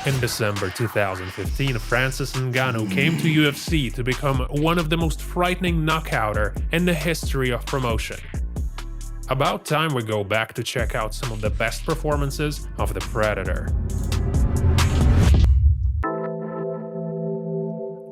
In December 2015, Francis Ngannou came to UFC to become one of the most frightening knockouter in the history of promotion. About time we go back to check out some of the best performances of the Predator.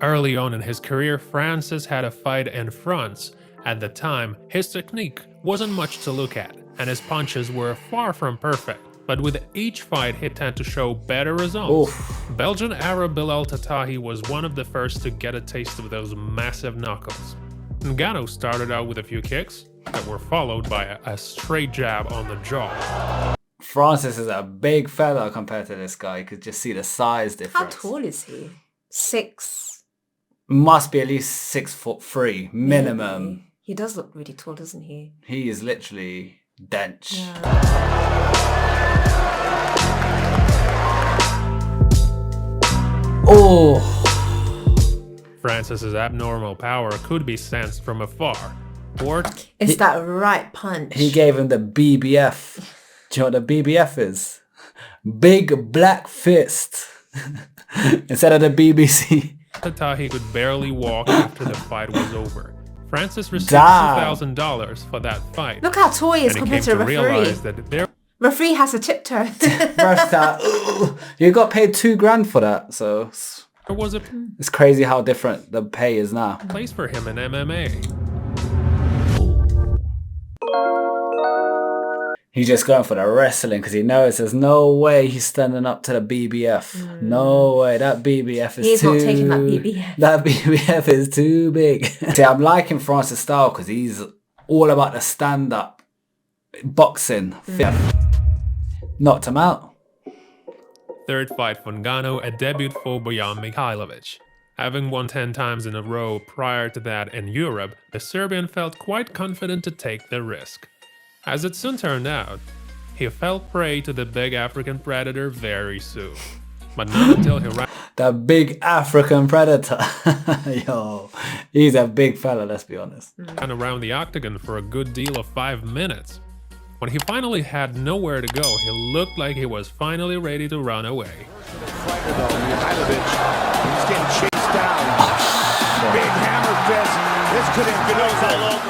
Early on in his career, Francis had a fight in France. At the time, his technique wasn't much to look at, and his punches were far from perfect. But with each fight, he tended to show better results. Oof. Belgian Arab Bilal Tatahi was one of the first to get a taste of those massive knuckles. Ngannou started out with a few kicks that were followed by a straight jab on the jaw. Francis is a big fella compared to this guy. You could just see the size difference. How tall is he? 6. Must be at least 6'3" minimum. Maybe. He does look really tall, doesn't he? He is literally dench. Yeah. Oh! Francis's abnormal power could be sensed from afar, or It's that right punch. He gave him the BBF. Do you know what the BBF is? Big Black Fist. Instead of the BBC. Tatahi could barely walk after the fight was over. Francis received Damn. $2,000 for that fight. Look how tall he is and he compared came to the referee. realize that there Referee has a tiptoe. First that, you got paid $2,000 for that, so was a it's crazy how different the pay is now. place for him in MMA. He's just going for the wrestling because he knows there's no way he's standing up to the BBF. No way, that BBF is He's too... not taking that BBF. That BBF is too big. See, I'm liking Francis' style because he's all about the stand-up boxing. Knocked him out. Third fight for Ngannou, a debut for Bojan Mihajlovic. Having won 10 times in a row prior to that in Europe, the Serbian felt quite confident to take the risk. As it soon turned out, he fell prey to the big African predator very soon. But not until he The big African predator. Yo, he's a big fella, let's be honest. ran around the octagon for a good deal of 5 minutes. When he finally had nowhere to go, he looked like he was finally ready to run away. Fighter though, Mihajlovic, he's getting chased down. Big hammer fist. This could have been all over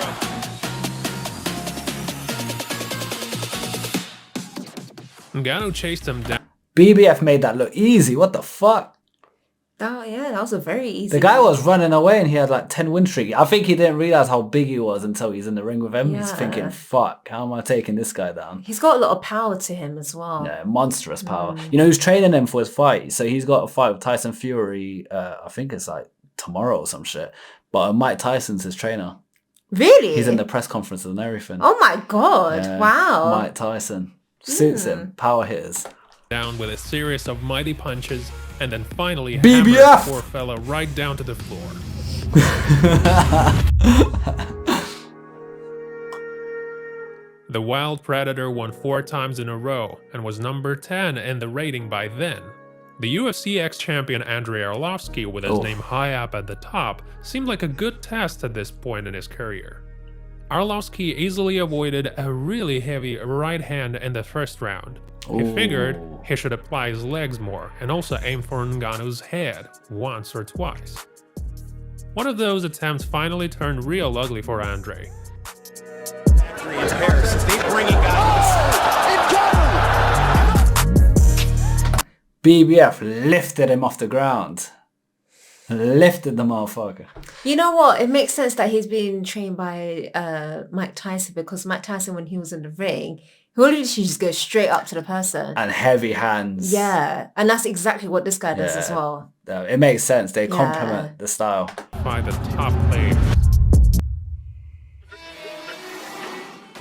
him. Ngannou chased him down. BBF made that look easy. What the fuck? Oh, yeah, that was a very easy The guy was running away and he had like 10 win streak. I think he didn't realize how big he was until he's in the ring with him. He's Yeah. thinking, fuck, how am I taking this guy down? He's got a lot of power to him as well. Yeah, monstrous power. You know, who's training him for his fight? So he's got a fight with Tyson Fury. I think it's like tomorrow or some shit. But Mike Tyson's his trainer. Really? He's in the press conferences and everything. Oh my God. Yeah, Wow. Mike Tyson. Suits him. Power hitters. Down with a series of mighty punches, and then finally BBF! hammered the poor fella right down to the floor. The Wild Predator won 4 times in a row and was number 10 in the rating by then. The UFC ex-champion Andrei Arlovski, with his name high up at the top, seemed like a good test at this point in his career. Arlovski easily avoided a really heavy right hand in the first round. He figured he should apply his legs more and also aim for Ngannou's head once or twice. One of those attempts finally turned real ugly for Andre. BBF lifted him off the ground. Lifted the motherfucker. You know what? It makes sense that he's been trained by Mike Tyson, because Mike Tyson, when he was in the ring, he would literally just go straight up to the person. And heavy hands. Yeah, and that's exactly what this guy does as well. It makes sense. They complement the style. By the top players.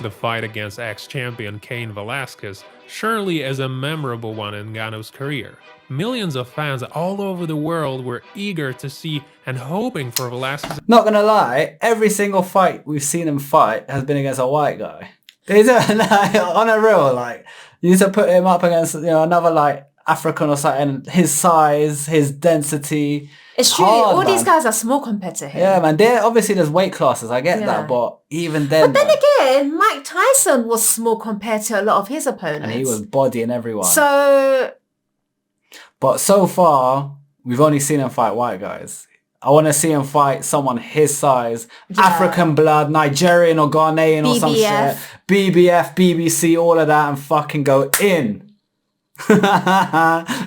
The fight against ex-champion Cain Velasquez surely is a memorable one in Ngannou's career. Millions of fans all over the world were eager to see and hoping for Velasquez. Not gonna lie, every single fight we've seen him fight has been against a white guy. These are, like, on a real, like, you need to put him up against, you know, another like African or something. His size, his density. It's true. Hard, All man. these guys are small compared to him. Yeah, man. Obviously there's weight classes. I get that, but even then. But then again, Mike Tyson was small compared to a lot of his opponents. And he was bodying everyone. So. But so far, we've only seen him fight white guys. I want to see him fight someone his size, African blood, Nigerian or Ghanaian or some shit. BBF, BBC, all of that, and fucking go in.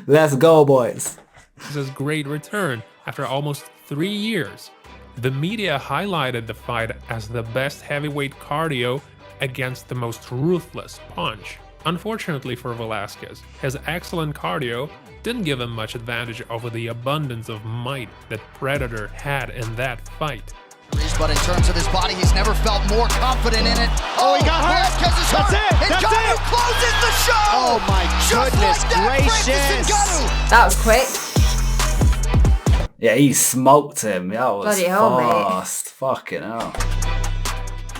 Let's go, boys. This is a great return after almost 3 years. The media highlighted the fight as the best heavyweight cardio against the most ruthless punch. Unfortunately for Velasquez, his excellent cardio didn't give him much advantage over the abundance of might that Predator had in that fight. But in terms of his body, he's never felt more confident in it. Oh, he got hurt. That's it. That's it. Closes the show. Oh my goodness gracious. That was quick. Yeah, he smoked him. That was Bloody hell, fast. Mate. Fucking hell.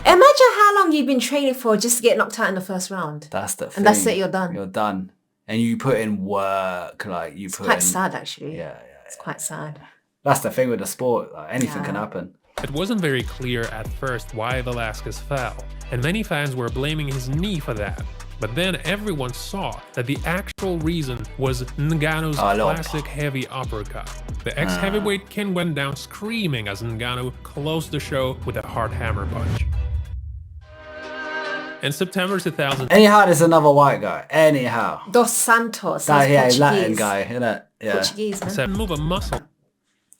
Imagine how long you've been training for just to get knocked out in the first round. That's the thing. And that's it, you're done. You're done. And you put in work, like you put in... It's quite sad, actually. Yeah. It's quite sad. That's the thing with the sport. Like, anything can happen. It wasn't very clear at first why Velasquez fell, and many fans were blaming his knee for that. But then everyone saw that the actual reason was Ngannou's classic heavy uppercut. The ex-heavyweight king went down screaming as Ngannou closed the show with a hard hammer punch. In September 2000... Anyhow, there's another white guy. Anyhow. Dos Santos. That, yeah, Latin guy, innit? Yeah. Portuguese, man. Move a muscle.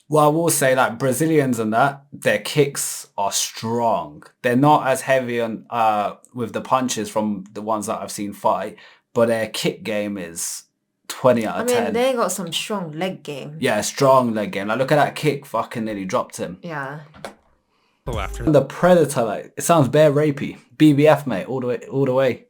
Well, I will say, like, Brazilians and that, their kicks are strong. They're not as heavy on with the punches from the ones that I've seen fight, but their kick game is 20 out of 10. I mean, they got some strong leg game. Yeah, strong leg game. Like, look at that kick, fucking nearly dropped him. Yeah. After the Predator, like, it sounds bare rapey. BBF, mate, all the way.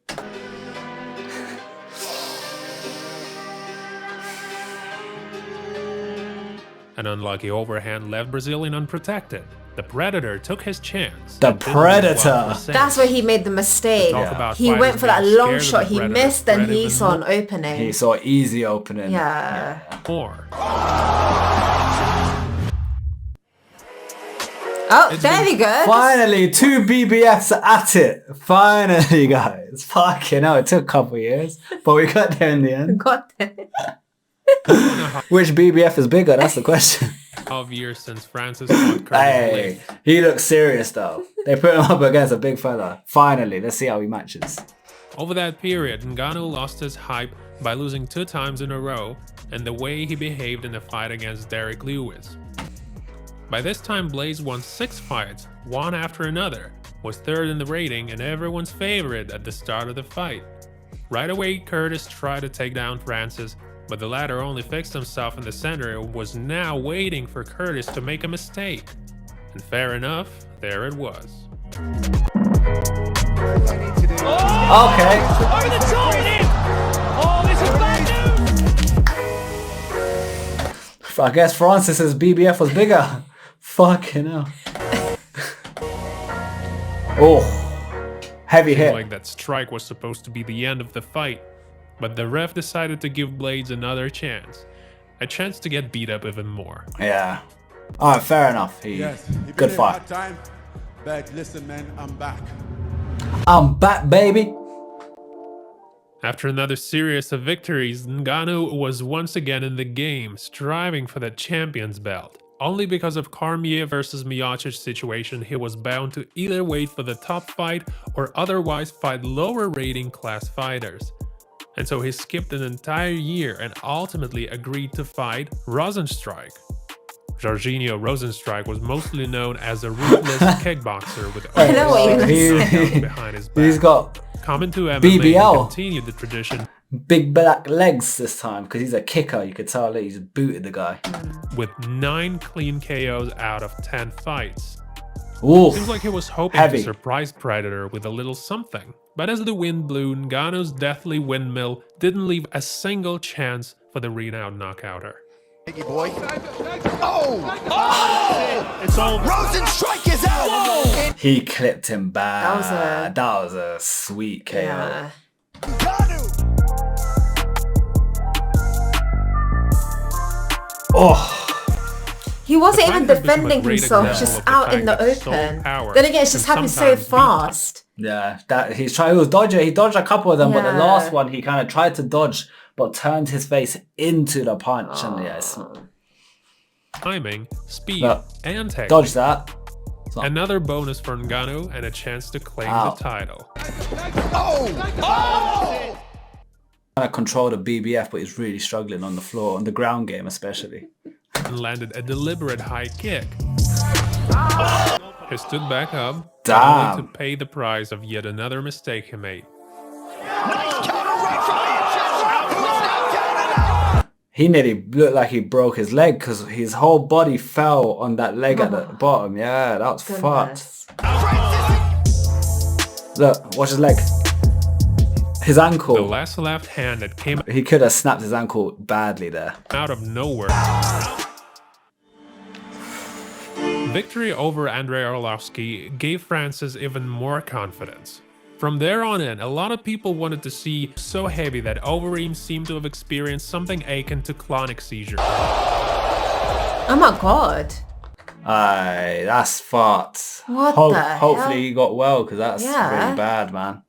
An unlucky overhand left Brazilian unprotected. The Predator took his chance. The Predator! That's where he made the mistake. He went for that long shot, he missed, and he saw an opening. He saw easy opening. Yeah. More. Oh, there we go. Finally, 2 BBFs at it. Finally, guys. Fucking hell, it took a couple years, but we got there in the end. Got there. Which BBF is bigger? That's the question. 12 years since Francis fought Curtis Hey, he looks serious though. They put him up against a big fella. Finally, let's see how he matches. Over that period, Ngannou lost his hype by losing 2 times in a row and the way he behaved in the fight against Derek Lewis. By this time, Blaydes won 6 fights, one after another, was 3rd in the rating and everyone's favorite at the start of the fight. Right away, Curtis tried to take down Francis, but the latter only fixed himself in the center and was now waiting for Curtis to make a mistake. And fair enough, there it was. Okay. Over the top in him! Oh, this is bad news! I guess Francis's BBF was bigger. Fucking hell. Oh, heavy hit. Like that strike was supposed to be the end of the fight, but the ref decided to give Blaydes another chance. A chance to get beat up even more. Yeah. Alright, fair enough. Good fight. Time, but listen, man, I'm back. I'm back, baby. After another series of victories, Ngannou was once again in the game, striving for the champion's belt. Only because of Cormier versus Miocic situation, he was bound to either wait for the top fight or otherwise fight lower rating class fighters. And so he skipped an entire year and ultimately agreed to fight Rozenstruik. Jorginho Rozenstruik was mostly known as a ruthless kickboxer with behind his back. He's got Coming to MMA, BBL. he continued the tradition big black legs this time because he's a kicker. You could tell that he's booted the guy. with 9 clean KOs out of 10 fights. Ooh, Seems like he was hoping heavy. to surprise Predator with a little something. But as the wind blew, Ngannou's deathly windmill didn't leave a single chance for the renowned knockouter. Biggie boy. Oh! It's over. Rozenstruik is out! Whoa! He clipped him bad. That was a sweet KO. Yeah. Oh, He wasn't The even fight has become a defending great himself, example just of the out fact in the that soul open. power Then again, it's just can happened so sometimes beat fast. Yeah, that he was dodging. He dodged a couple of them, but the Yeah. last one he kind of tried to dodge, but turned his face into the punch, and yes, timing, speed, look, and technique. dodge that. Another bonus for Ngannou and a chance to claim the title. Trying to control the BBF, but he's really struggling on the floor, on the ground game especially. And landed a deliberate high kick. He stood back up, Damn. only to pay the price of yet another mistake he made. He nearly looked like he broke his leg because his whole body fell on that leg at the bottom. Yeah, that was fucked. Look, watch his leg. His ankle. The last left hand that came He could have snapped his ankle badly there. out of nowhere. Victory over Andrei Arlovski gave Francis even more confidence. From there on in, a lot of people wanted to see so heavy that Overeem seemed to have experienced something akin to clonic seizure. Oh my god. Aye, that's fucked. What the hell? Hopefully he got well, because that's Yeah. really bad, man.